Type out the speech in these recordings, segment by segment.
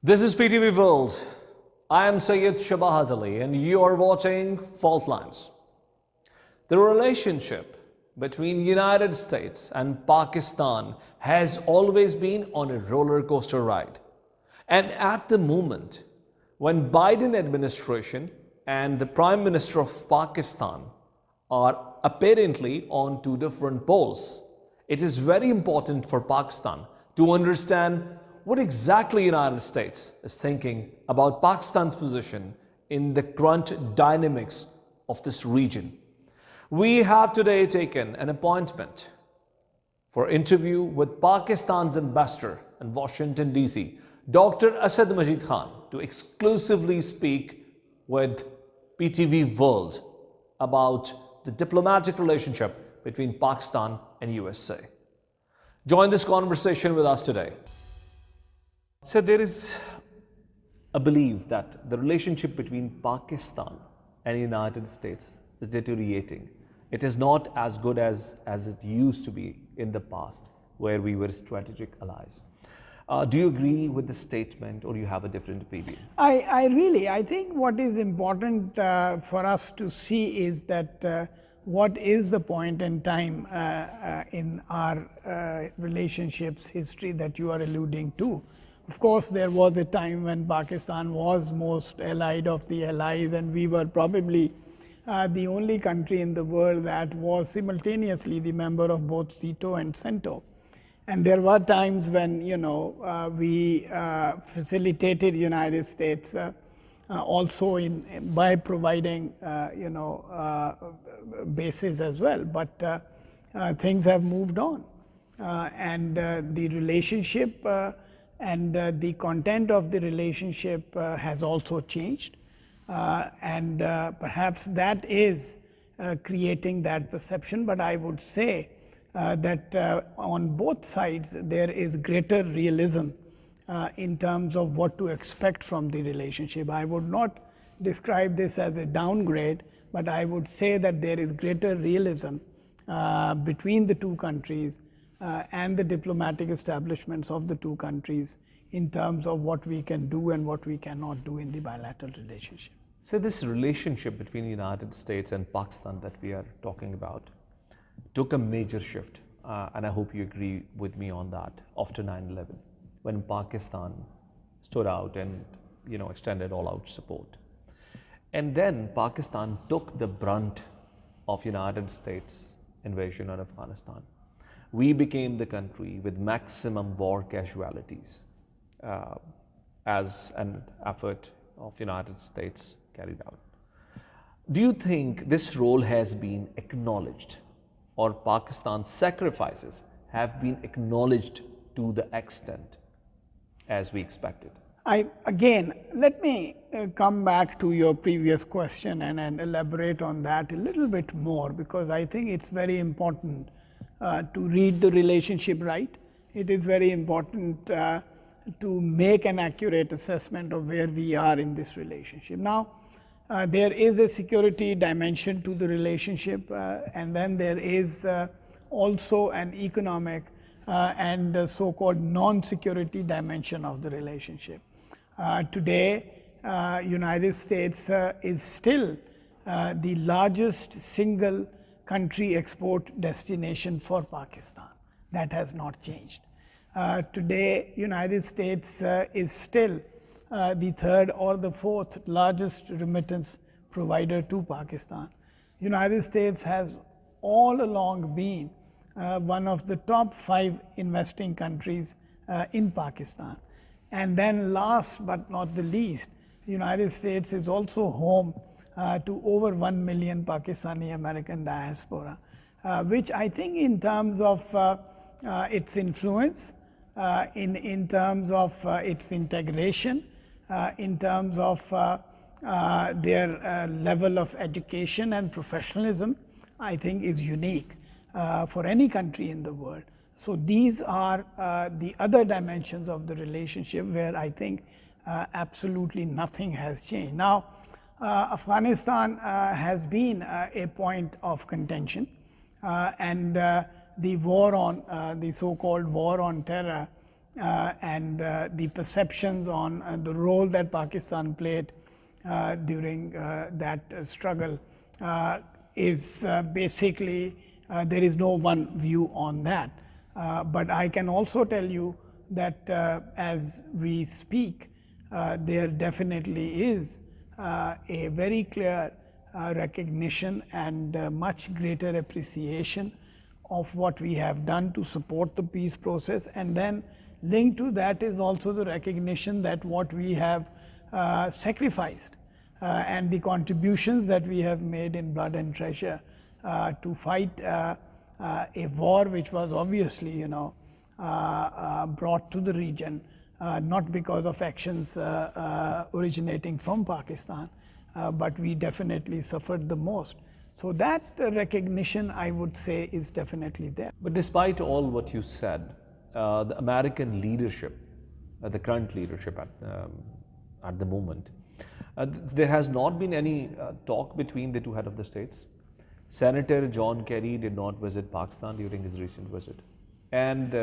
This is PTV World. I am Syed Shabahat Ali and you are watching Fault Lines. The relationship between United States and Pakistan has always been on a roller coaster ride. And at the moment, when Biden administration and the Prime Minister of Pakistan are apparently on two different poles, it is very important for Pakistan to understand what exactly United States is thinking about Pakistan's position in the current dynamics of this region. We have today taken an appointment for interview with Pakistan's ambassador in Washington, D.C., Dr. Asad Majeed Khan, to exclusively speak with PTV World about the diplomatic relationship between Pakistan and USA. Join this conversation with us today. So there is a belief that the relationship between Pakistan and United States is deteriorating. It is not as good as it used to be in the past, where we were strategic allies. Do you agree with the statement, or you have a different opinion? I think what is important for us to see is that what is the point in time in our relationships history that you are alluding to. Of course, there was a time when Pakistan was most allied of the allies, and we were probably the only country in the world that was simultaneously the member of both SEATO and CENTO. And there were times when, we facilitated United States also by providing, bases as well. But things have moved on, and the relationship and the content of the relationship has also changed, and perhaps that is creating that perception. But I would say that on both sides there is greater realism in terms of what to expect from the relationship. I would not describe this as a downgrade, but I would say that there is greater realism between the two countries and the diplomatic establishments of the two countries in terms of what we can do and what we cannot do in the bilateral relationship. So this relationship between the United States and Pakistan that we are talking about took a major shift, and I hope you agree with me on that, after 9/11, when Pakistan stood out and extended all-out support. And then Pakistan took the brunt of United States invasion of Afghanistan. We became the country with maximum war casualties as an effort of United States carried out. Do you think this role has been acknowledged, or Pakistan's sacrifices have been acknowledged to the extent as we expected? Again, let me come back to your previous question and elaborate on that a little bit more, because I think it's very important to read the relationship right. It is very important to make an accurate assessment of where we are in this relationship. Now, there is a security dimension to the relationship, and then there is also an economic and so-called non-security dimension of the relationship. Today, United States is still the largest single country export destination for Pakistan. That has not changed. Today, United States is still the third or the fourth largest remittance provider to Pakistan. United States has all along been one of the top 5 investing countries in Pakistan. And then last but not the least, the United States is also home to over 1 million Pakistani American diaspora, which I think in terms of its influence, in terms of its integration, in terms of their level of education and professionalism, I think is unique for any country in the world. So these are the other dimensions of the relationship where I think absolutely nothing has changed. Now, Afghanistan has been a point of contention, and the war on the so-called war on terror and the perceptions on the role that Pakistan played during that struggle is basically there is no one view on that. But I can also tell you that as we speak, there definitely is a very clear recognition and much greater appreciation of what we have done to support the peace process, and then linked to that is also the recognition that what we have sacrificed and the contributions that we have made in blood and treasure to fight a war which was obviously brought to the region not because of actions originating from Pakistan, but we definitely suffered the most. So that recognition, I would say, is definitely there. But despite all what you said, the American leadership, the current leadership at the moment, there has not been any talk between the two heads of the states. Senator John Kerry did not visit Pakistan during his recent visit. And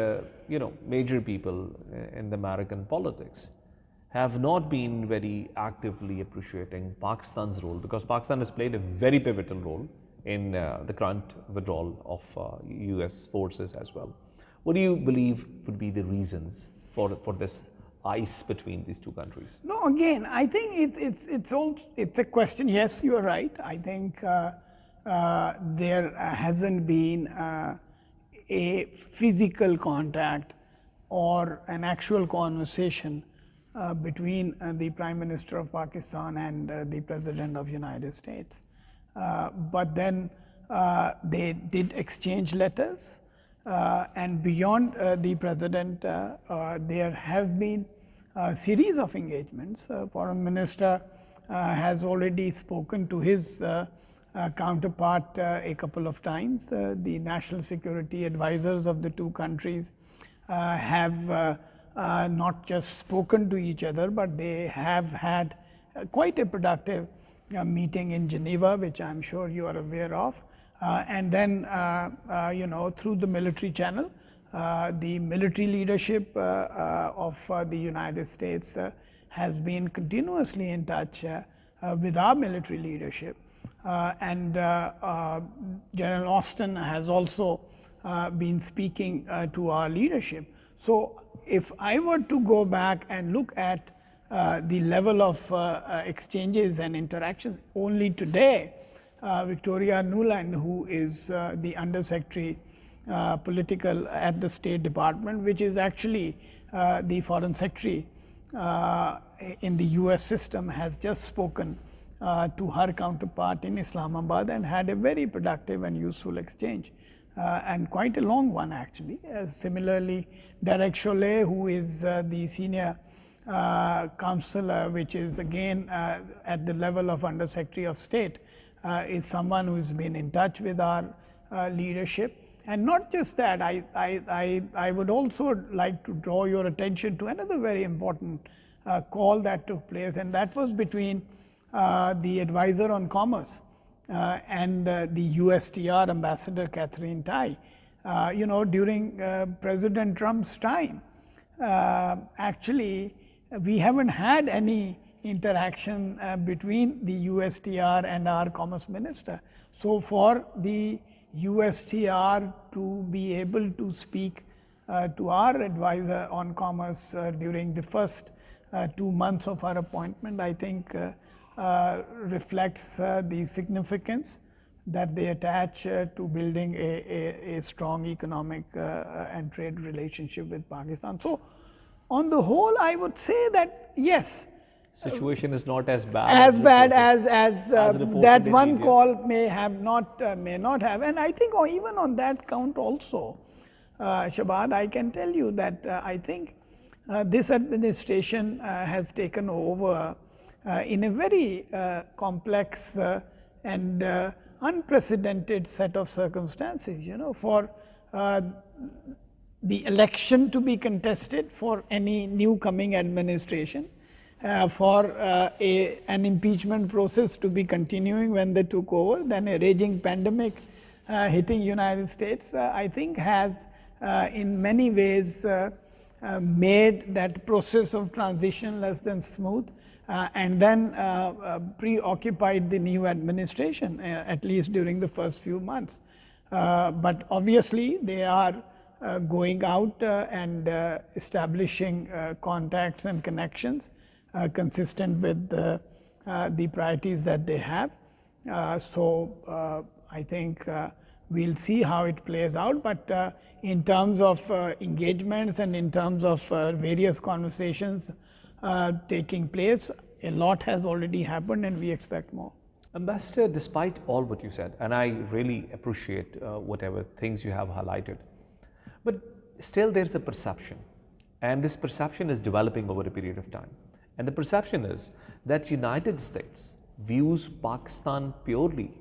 major people in the American politics have not been very actively appreciating Pakistan's role, because Pakistan has played a very pivotal role in the current withdrawal of US forces as well. What do you believe would be the reasons for this ice between these two countries? No, again, I think it's a question. Yes, you are right. I think there hasn't been a physical contact or an actual conversation between the Prime Minister of Pakistan and the President of United States. But then they did exchange letters, and beyond the President, there have been a series of engagements. Foreign Minister has already spoken to his counterpart a couple of times. The national security advisors of the two countries have not just spoken to each other, but they have had quite a productive meeting in Geneva, which I'm sure you are aware of. And then, through the military channel, the military leadership of the United States has been continuously in touch with our military leadership. And General Austin has also been speaking to our leadership. So if I were to go back and look at the level of exchanges and interactions, only today, Victoria Nuland, who is the Undersecretary Political at the State Department, which is actually the Foreign Secretary in the US system, has just spoken to her counterpart in Islamabad and had a very productive and useful exchange, and quite a long one actually. Similarly, Derek Chollet, who is the senior counselor, which is again at the level of Undersecretary of State, is someone who has been in touch with our leadership. And not just that, I would also like to draw your attention to another very important call that took place, and that was between the advisor on commerce and the USTR Ambassador Catherine Tai. During President Trump's time, actually, we haven't had any interaction between the USTR and our Commerce Minister. So for the USTR to be able to speak to our advisor on commerce during the first 2 months of our appointment, I think reflects the significance that they attach to building a strong economic and trade relationship with Pakistan. So on the whole, I would say that yes, situation is not as bad as that one media. call may not have. And I think even on that count also, Shabad, I can tell you that I think this administration has taken over in a very complex and unprecedented set of circumstances, for the election to be contested for any new coming administration, for an impeachment process to be continuing when they took over, then a raging pandemic hitting United States, I think has in many ways made that process of transition less than smooth, and then preoccupied the new administration, at least during the first few months. But obviously, they are going out and establishing contacts and connections consistent with the priorities that they have. So I think we'll see how it plays out. But in terms of engagements and in terms of various conversations taking place, a lot has already happened, and we expect more. Ambassador, despite all what you said, and I really appreciate whatever things you have highlighted, but still there's a perception, and this perception is developing over a period of time. And the perception is that United States views Pakistan purely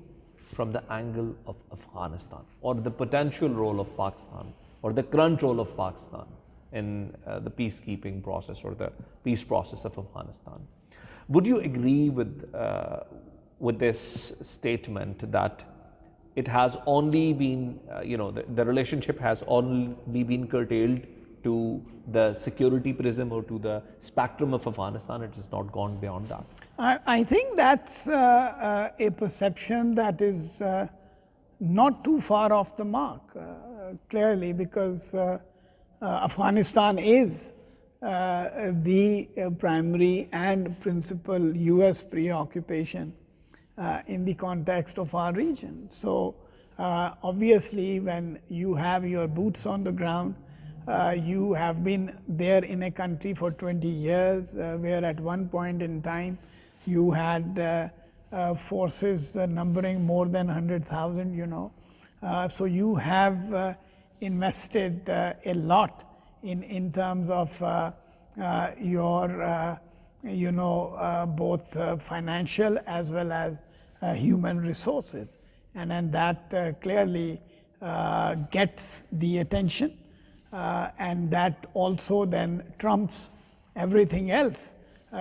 from the angle of Afghanistan, or the potential role of Pakistan, or the current role of Pakistan in the peacekeeping process or the peace process of Afghanistan. Would you agree with this statement that it has only been, the relationship has only been curtailed to the security prism or to the spectrum of Afghanistan? It has not gone beyond that. I think that's a perception that is not too far off the mark, clearly, because Afghanistan is the primary and principal US preoccupation in the context of our region. So obviously, when you have your boots on the ground, you have been there in a country for 20 years, where at one point in time you had forces numbering more than 100,000, so you have invested a lot in terms of your both financial as well as human resources, and that clearly gets the attention, and that also then trumps everything else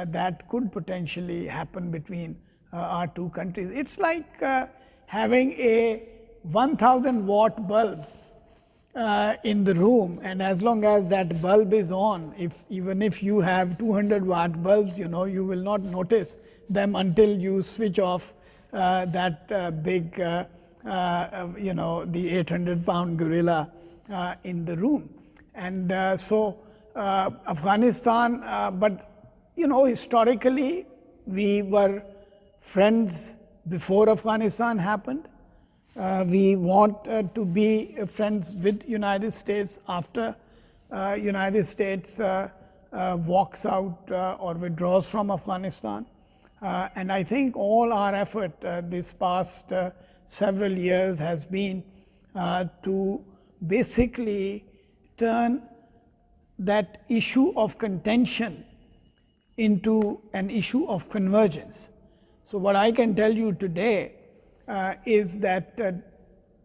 that could potentially happen between our two countries. It's like having a 1,000 watt bulb in the room, and as long as that bulb is on, even if you have 200 watt bulbs, you will not notice them until you switch off that big, the 800-pound gorilla in the room. And so Afghanistan, but historically we were friends before Afghanistan happened. We want to be friends with United States after United States walks out or withdraws from Afghanistan. And I think all our effort this past several years has been to basically turn that issue of contention into an issue of convergence. So what I can tell you today is that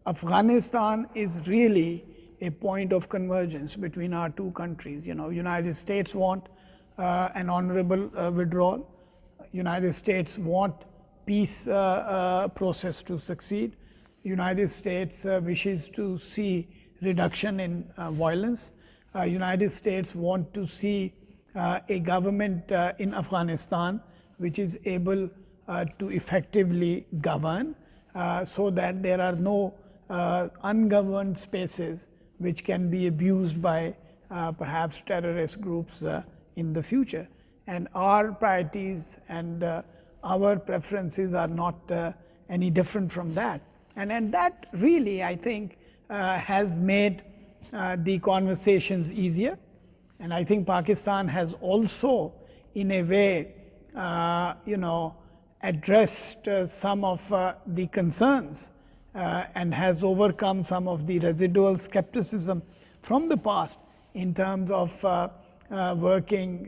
Afghanistan is really a point of convergence between our two countries. United States want an honorable withdrawal. United States want peace process to succeed. United States wishes to see reduction in violence. United States want to see a government in Afghanistan which is able to effectively govern, so that there are no ungoverned spaces which can be abused by perhaps terrorist groups in the future. And our priorities and our preferences are not any different from that. And that really, I think, has made the conversations easier. And I think Pakistan has also, in a way, addressed some of the concerns and has overcome some of the residual skepticism from the past in terms of working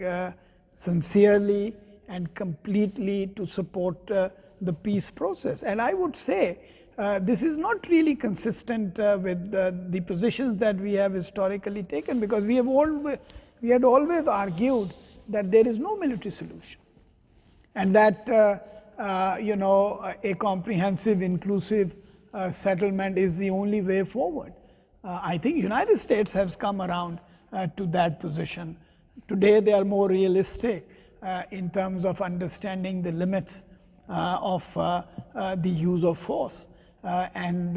sincerely and completely to support the peace process. And I would say this is not really consistent with the positions that we have historically taken, because we had always argued that there is no military solution, and that a comprehensive, inclusive settlement is the only way forward. I think United States has come around to that position. Today they are more realistic in terms of understanding the limits of the use of force and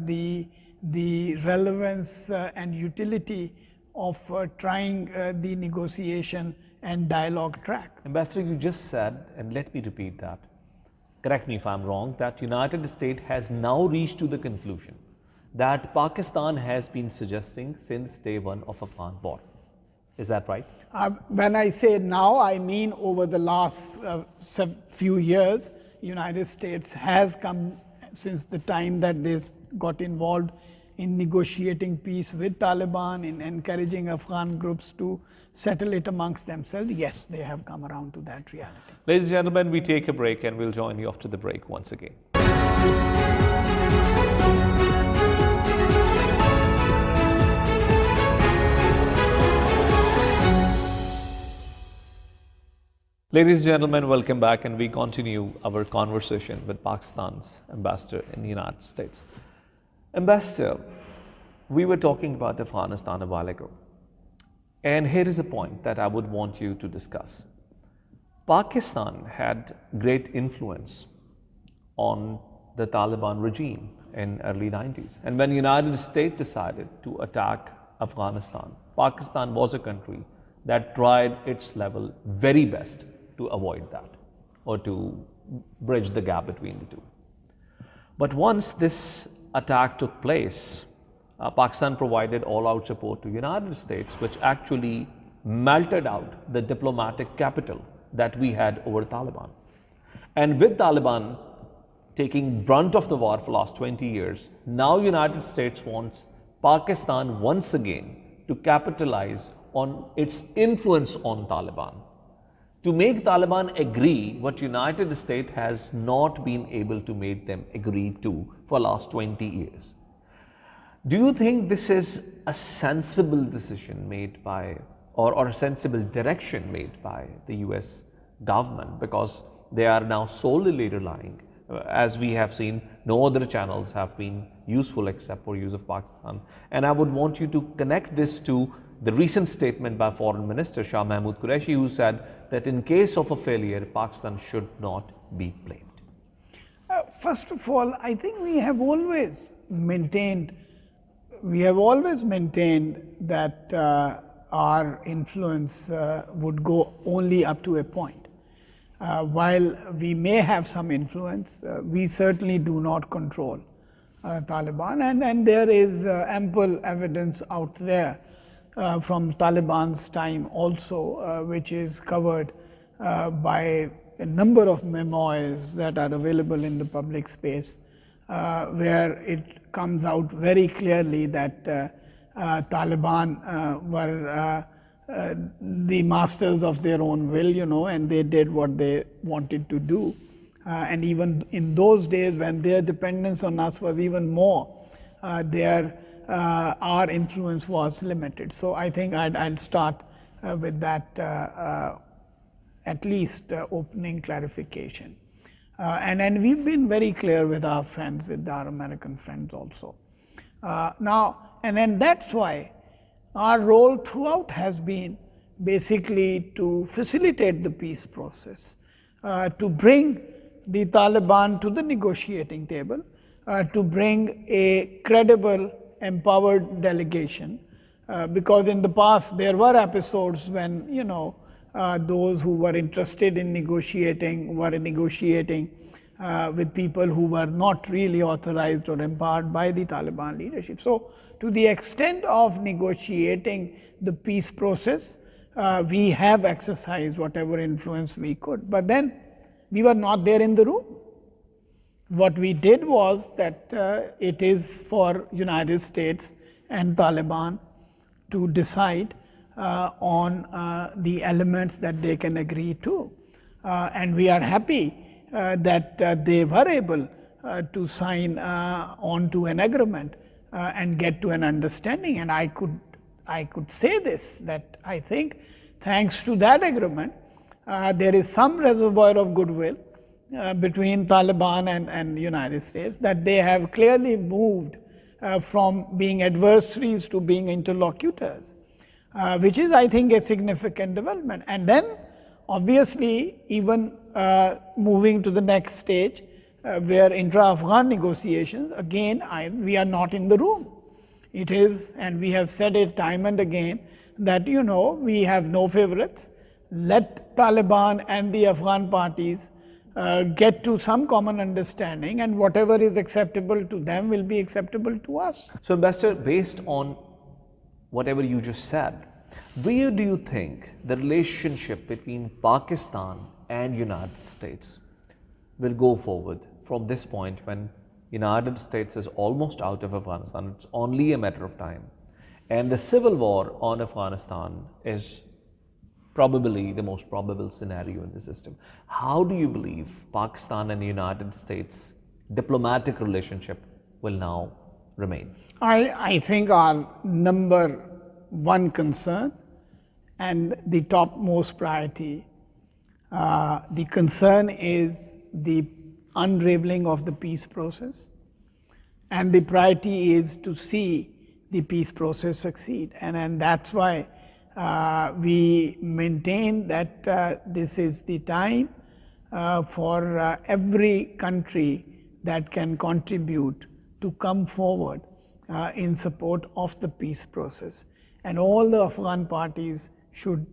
the relevance and utility of trying the negotiation and dialogue track. Ambassador, you just said, and let me repeat that, correct me if I'm wrong, that United States has now reached to the conclusion that Pakistan has been suggesting since day one of Afghan war. Is that right? When I say now, I mean over the last few years, United States has come since the time that they got involved in negotiating peace with Taliban, in encouraging Afghan groups to settle it amongst themselves. Yes, they have come around to that reality. Ladies and gentlemen, we take a break and we'll join you after the break once again. Ladies and gentlemen, welcome back, and we continue our conversation with Pakistan's ambassador in the United States. Ambassador, we were talking about Afghanistan a while ago, and here is a point that I would want you to discuss. Pakistan had great influence on the Taliban regime in early 90s, and when the United States decided to attack Afghanistan, Pakistan was a country that tried its level very best to avoid that or to bridge the gap between the two. But once this attack took place, Pakistan provided all-out support to the United States, which actually melted out the diplomatic capital that we had over Taliban. And with Taliban taking brunt of the war for the last 20 years, now United States wants Pakistan once again to capitalize on its influence on Taliban, to make Taliban agree what United States has not been able to make them agree to for the last 20 years. Do you think this is a sensible decision made by, or a sensible direction made by the US government? Because they are now solely relying, as we have seen, no other channels have been useful except for use of Pakistan. And I would want you to connect this to the recent statement by Foreign Minister Shah Mahmood Qureshi, who said that in case of a failure, Pakistan should not be blamed. First of all, I think we have always maintained that our influence would go only up to a point. While we may have some influence, we certainly do not control Taliban, and there is ample evidence out there from Taliban's time also, which is covered by a number of memoirs that are available in the public space, where it comes out very clearly that Taliban were the masters of their own will, and they did what they wanted to do. And even in those days, when their dependence on us was even more, our influence was limited. So I think I'd start with that at least opening clarification. And we've been very clear with our friends, with our American friends also. And that's why our role throughout has been basically to facilitate the peace process, to bring the Taliban to the negotiating table, to bring a credible, empowered delegation, because in the past there were episodes when those who were interested in negotiating were negotiating with people who were not really authorized or empowered by the Taliban leadership. So to the extent of negotiating the peace process, we have exercised whatever influence we could, but then we were not there in the room. What we did was that it is for United States and Taliban to decide on the elements that they can agree to. And we are happy that they were able to sign on to an agreement and get to an understanding. And I could say this, that I think thanks to that agreement, there is some reservoir of goodwill between Taliban and United States, that they have clearly moved from being adversaries to being interlocutors. which is, I think, a significant development. And then, obviously, even moving to the next stage, where intra-Afghan negotiations, again, we are not in the room. It is, and we have said it time and again, that we have no favorites. Let Taliban and the Afghan parties get to some common understanding, and whatever is acceptable to them will be acceptable to us. So, Ambassador, based on whatever you just said, where do you think the relationship between Pakistan and United States will go forward from this point, when United States is almost out of Afghanistan? It's only a matter of time, and the civil war on Afghanistan is probably the most probable scenario in the system. How do you believe Pakistan and the United States diplomatic relationship will now remain? I think our number one concern and the topmost priority, the concern is the unraveling of the peace process, and the priority is to see the peace process succeed. And that's why we maintain that this is the time for every country that can contribute to come forward in support of the peace process. And all the Afghan parties should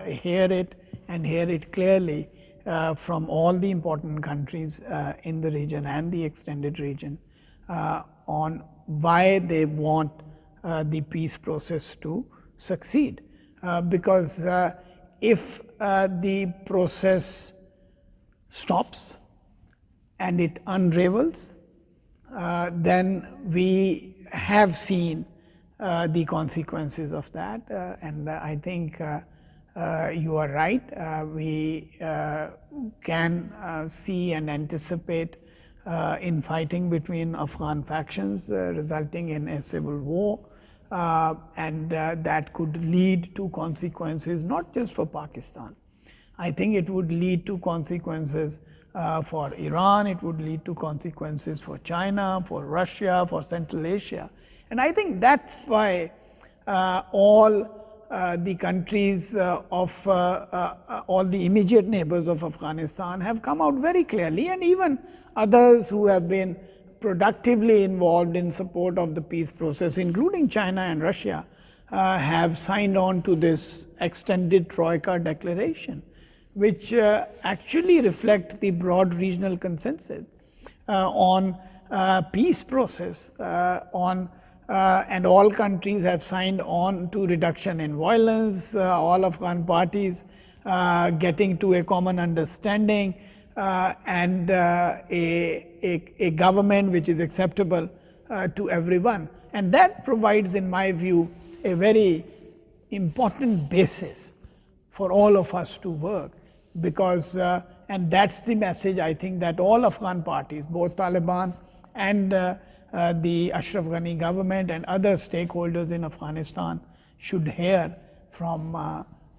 hear it, and hear it clearly from all the important countries in the region and the extended region on why they want the peace process to succeed. Because if the process stops and it unravels, then we have seen the consequences of that, and I think you are right. We can see and anticipate infighting between Afghan factions resulting in a civil war, and that could lead to consequences not just for Pakistan. I think it would lead to consequences for Iran, it would lead to consequences for China, for Russia, for Central Asia. And I think that's why all the countries of all the immediate neighbors of Afghanistan have come out very clearly, and even others who have been productively involved in support of the peace process, including China and Russia, have signed on to this extended Troika declaration, which actually reflect the broad regional consensus on peace process, and all countries have signed on to reduction in violence, all Afghan parties getting to a common understanding, and a government which is acceptable to everyone. And that provides, in my view, a very important basis for all of us to work, because and that's the message I think that all Afghan parties, both Taliban and the Ashraf Ghani government and other stakeholders in Afghanistan should hear from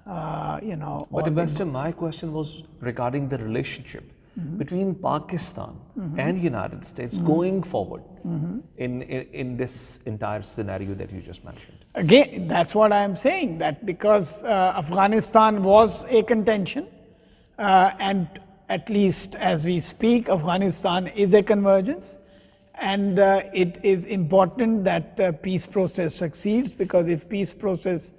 But Ambassador, my question was regarding the relationship between Pakistan and United States going forward in this entire scenario that you just mentioned. Again, that's what I am saying, that because Afghanistan was a contention, and at least as we speak, Afghanistan is a convergence, and it is important that peace process succeeds, because if peace process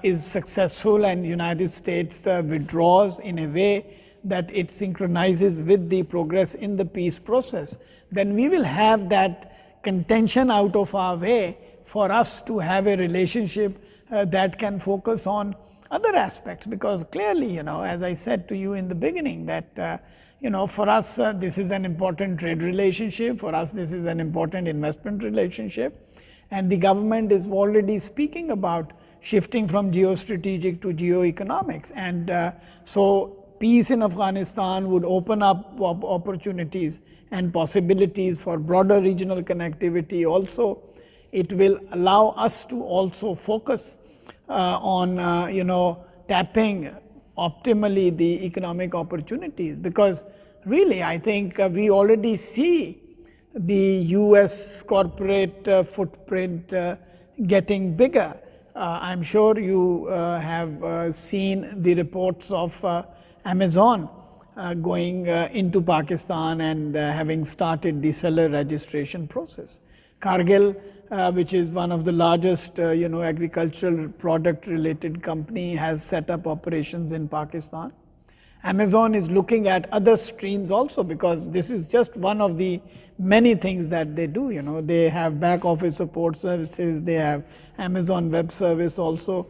is successful and United States withdraws in a way that it synchronizes with the progress in the peace process, then we will have that contention out of our way for us to have a relationship that can focus on other aspects. Because clearly, as I said to you in the beginning, that for us this is an important trade relationship, for us this is an important investment relationship, and the government is already speaking about shifting from geostrategic to geoeconomics. And so peace in Afghanistan would open up opportunities and possibilities for broader regional connectivity. Also, it will allow us to also focus on tapping optimally the economic opportunities, because really I think we already see the US corporate footprint getting bigger I'm sure you have seen the reports of Amazon going into Pakistan and having started the seller registration process. Cargill, which is one of the largest agricultural product related company, has set up operations in Pakistan. Amazon is looking at other streams also, because this is just one of the many things that they do. They have back office support services, they have Amazon Web Service also,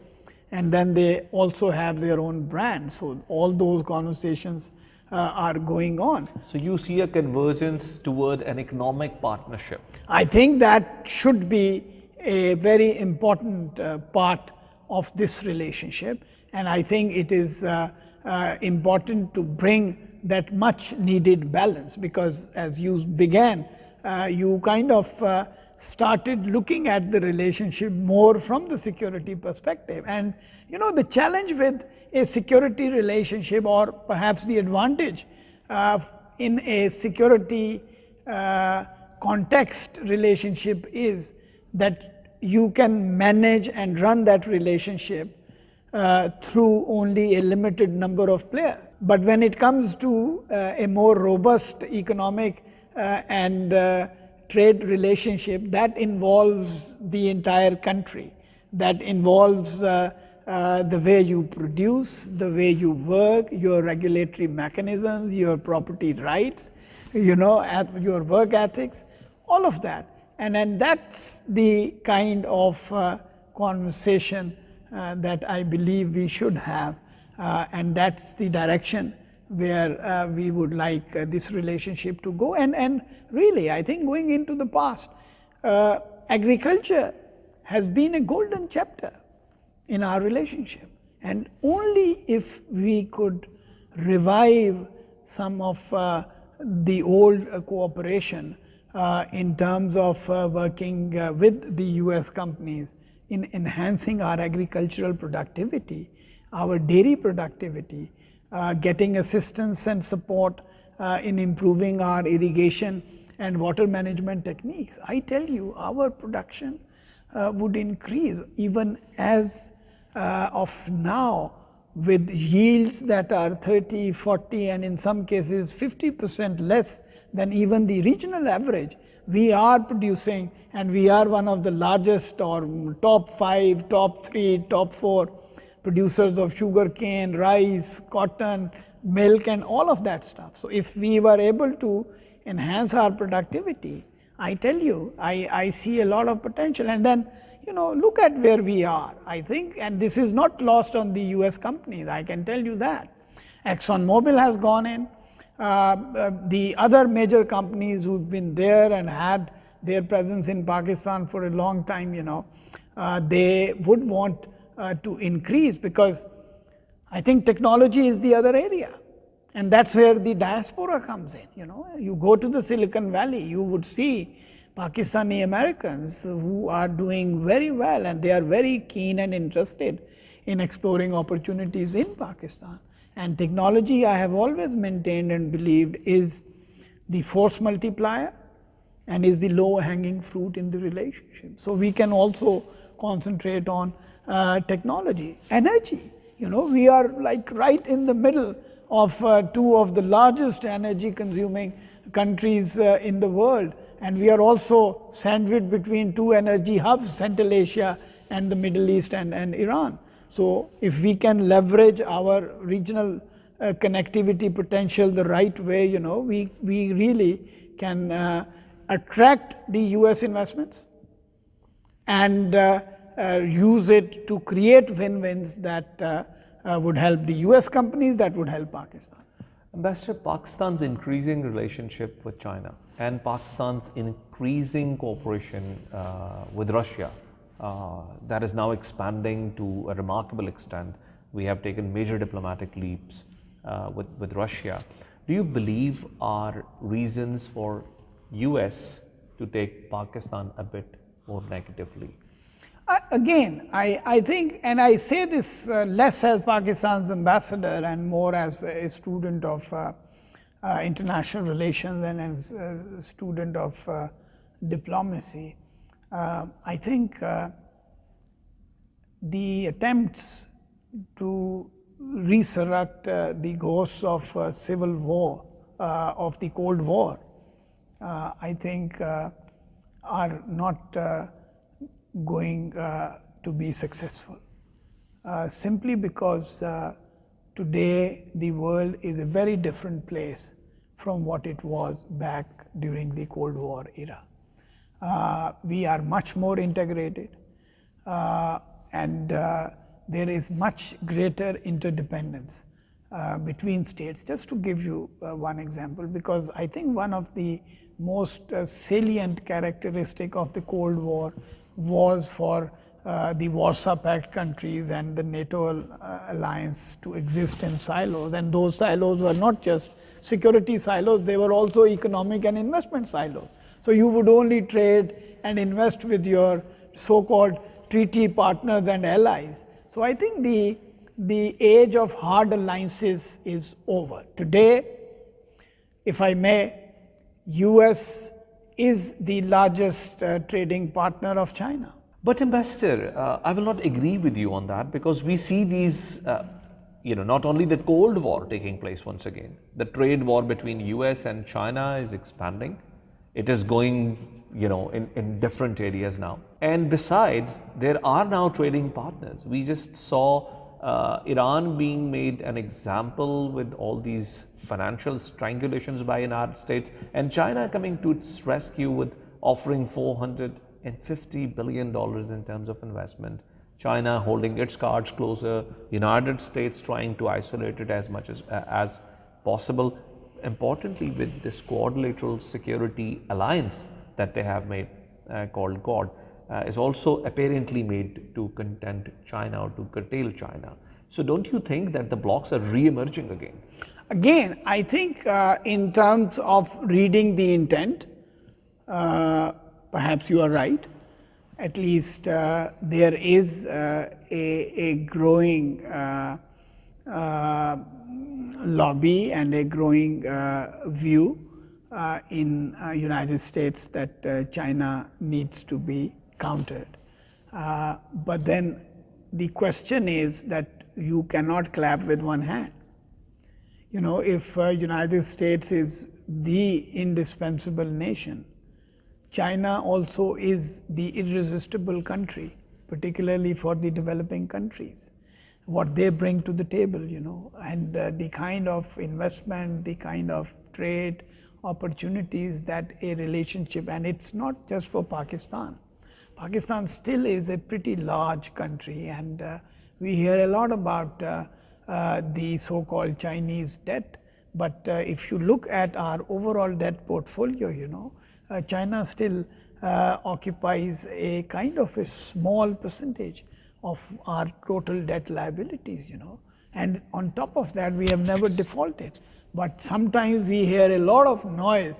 and then they also have their own brand. So all those conversations are going on. So you see a convergence toward an economic partnership? I think that should be a very important part of this relationship, and I think it is important to bring that much needed balance, because as you began, you kind of started looking at the relationship more from the security perspective. And the challenge with a security relationship, or perhaps the advantage in a security context relationship, is that you can manage and run that relationship through only a limited number of players. But when it comes to a more robust economic and trade relationship, that involves the entire country, that involves the way you produce, the way you work, your regulatory mechanisms, your property rights, your work ethics, all of that. And then that's the kind of conversation that I believe we should have, and that's the direction where we would like this relationship to go. And really, I think going into the past, agriculture has been a golden chapter in our relationship, and only if we could revive some of the old cooperation in terms of working with the US companies in enhancing our agricultural productivity, our dairy productivity, getting assistance and support in improving our irrigation and water management techniques. I tell you, our production would increase even as of now, with yields that are 30, 40, and in some cases 50% less than even the regional average. We are producing, and we are one of the largest, or top 5, top 3, top 4 producers of sugar cane, rice, cotton, milk, and all of that stuff. So if we were able to enhance our productivity, I tell you, I see a lot of potential. And then, look at where we are. I think, and this is not lost on the US companies, I can tell you that. ExxonMobil has gone in. The other major companies who've been there and had their presence in Pakistan for a long time, they would want to increase, because I think technology is the other area. And that's where the diaspora comes in. You go to the Silicon Valley, you would see Pakistani Americans who are doing very well, and they are very keen and interested in exploring opportunities in Pakistan. And technology, I have always maintained and believed, is the force multiplier and is the low hanging fruit in the relationship. So we can also concentrate on technology. Energy, we are like right in the middle of two of the largest energy consuming countries in the world, and we are also sandwiched between two energy hubs, Central Asia and the Middle East and Iran. So if we can leverage our regional connectivity potential the right way, we really can attract the US investments and use it to create win-wins that would help the US companies, that would help Pakistan. Ambassador, Pakistan's increasing relationship with China and Pakistan's increasing cooperation with Russia, that is now expanding to a remarkable extent. We have taken major diplomatic leaps with Russia. Do you believe are reasons for US to take Pakistan a bit more negatively? Again, I think, and I say this less as Pakistan's ambassador and more as a student of international relations and as a student of diplomacy. I think the attempts to resurrect the ghosts of civil war, of the Cold War, I think are not going to be successful. Simply because today the world is a very different place from what it was back during the Cold War era. We are much more integrated, and there is much greater interdependence between states. Just to give you one example, because I think one of the most salient characteristic of the Cold War was for the Warsaw Pact countries and the NATO alliance to exist in silos, and those silos were not just security silos, they were also economic and investment silos. So you would only trade and invest with your so-called treaty partners and allies. So I think the age of hard alliances is over. Today, if I may, US is the largest trading partner of China. But Ambassador, I will not agree with you on that, because we see these, not only the Cold War taking place once again, the trade war between US and China is expanding. It is going, in different areas now. And besides, there are now trading partners. We just saw Iran being made an example with all these financial strangulations by United States, and China coming to its rescue with offering $450 billion in terms of investment. China holding its cards closer, United States trying to isolate it as much as possible. Importantly, with this quadrilateral security alliance that they have made called Quad, is also apparently made to content China or to curtail China. So don't you think that the blocs are re-emerging again? Again, I think in terms of reading the intent, perhaps you are right. At least there is a growing lobby and a growing view in United States that China needs to be countered. But then the question is that you cannot clap with one hand. If United States is the indispensable nation, China also is the irresistible country, particularly for the developing countries. What they bring to the table, and the kind of investment, the kind of trade opportunities that a relationship, and it's not just for Pakistan. Pakistan still is a pretty large country, and we hear a lot about the so-called Chinese debt. But if you look at our overall debt portfolio, China still occupies a kind of a small percentage of our total debt liabilities, and on top of that we have never defaulted. But sometimes we hear a lot of noise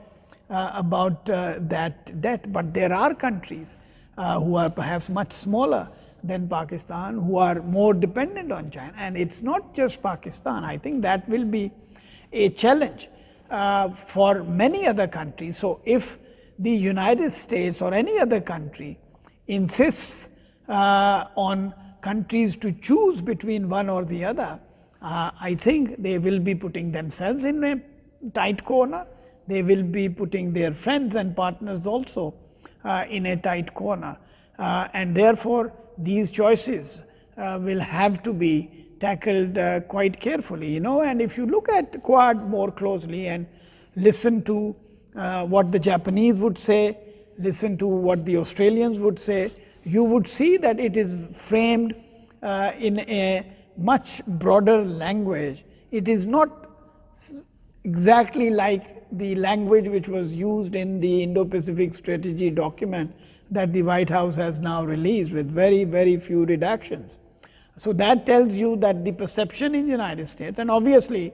about that debt, but there are countries who are perhaps much smaller than Pakistan, who are more dependent on China. And it's not just Pakistan. I think that will be a challenge for many other countries. So if the United States or any other country insists on countries to choose between one or the other, I think they will be putting themselves in a tight corner. They will be putting their friends and partners also in a tight corner. And therefore, these choices will have to be tackled quite carefully. And if you look at Quad more closely and listen to what the Japanese would say, listen to what the Australians would say, you would see that it is framed in a much broader language. It is not exactly like the language which was used in the Indo-Pacific Strategy document that the White House has now released with very, very few redactions. So that tells you that the perception in the United States, and obviously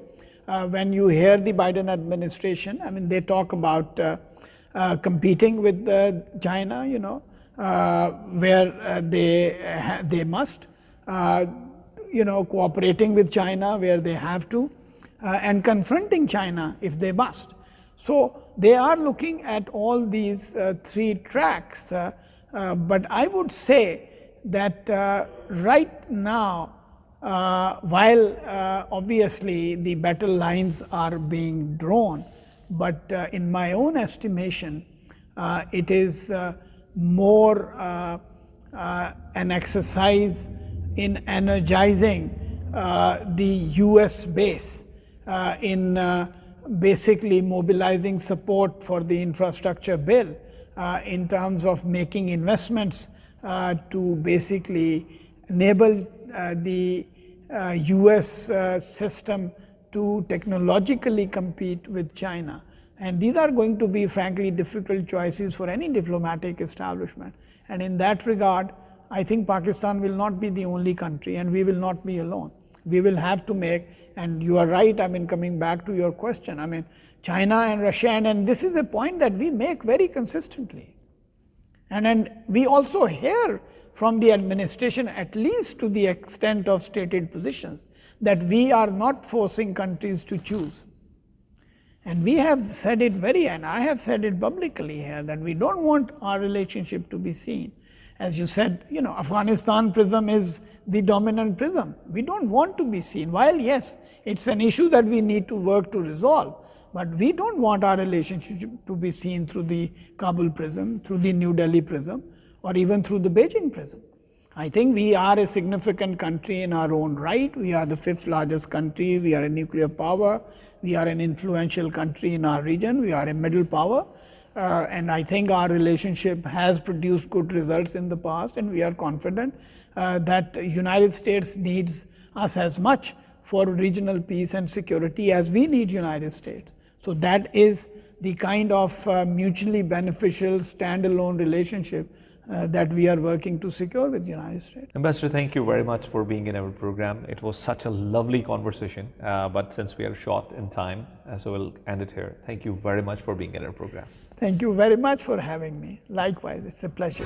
when you hear the Biden administration, I mean, they talk about competing with China, where they must, cooperating with China where they have to, and confronting China if they must. So they are looking at all these three tracks, but I would say that right now, while obviously the battle lines are being drawn, but in my own estimation, it is more an exercise in energizing the US base in basically mobilizing support for the infrastructure bill in terms of making investments to basically enable the US system to technologically compete with China. And these are going to be frankly difficult choices for any diplomatic establishment. And in that regard, I think Pakistan will not be the only country, and we will not be alone. We will have to make, and you are right, I mean, coming back to your question, I mean, China and Russia, and this is a point that we make very consistently. And we also hear from the administration, at least to the extent of stated positions, that we are not forcing countries to choose. And we have said it and I have said it publicly here, that we don't want our relationship to be seen. As you said, you know, Afghanistan prism is the dominant prism. We don't want to be seen. While yes, it's an issue that we need to work to resolve, but we don't want our relationship to be seen through the Kabul prism, through the New Delhi prism, or even through the Beijing prism. I think we are a significant country in our own right. We are the 5th largest country. We are a nuclear power. We are an influential country in our region. We are a middle power. And I think our relationship has produced good results in the past, and we are confident that the United States needs us as much for regional peace and security as we need United States. So that is the kind of mutually beneficial standalone relationship that we are working to secure with the United States. Ambassador, thank you very much for being in our program. It was such a lovely conversation, but since we are short in time, so we'll end it here. Thank you very much for being in our program. Thank you very much for having me. Likewise, it's a pleasure.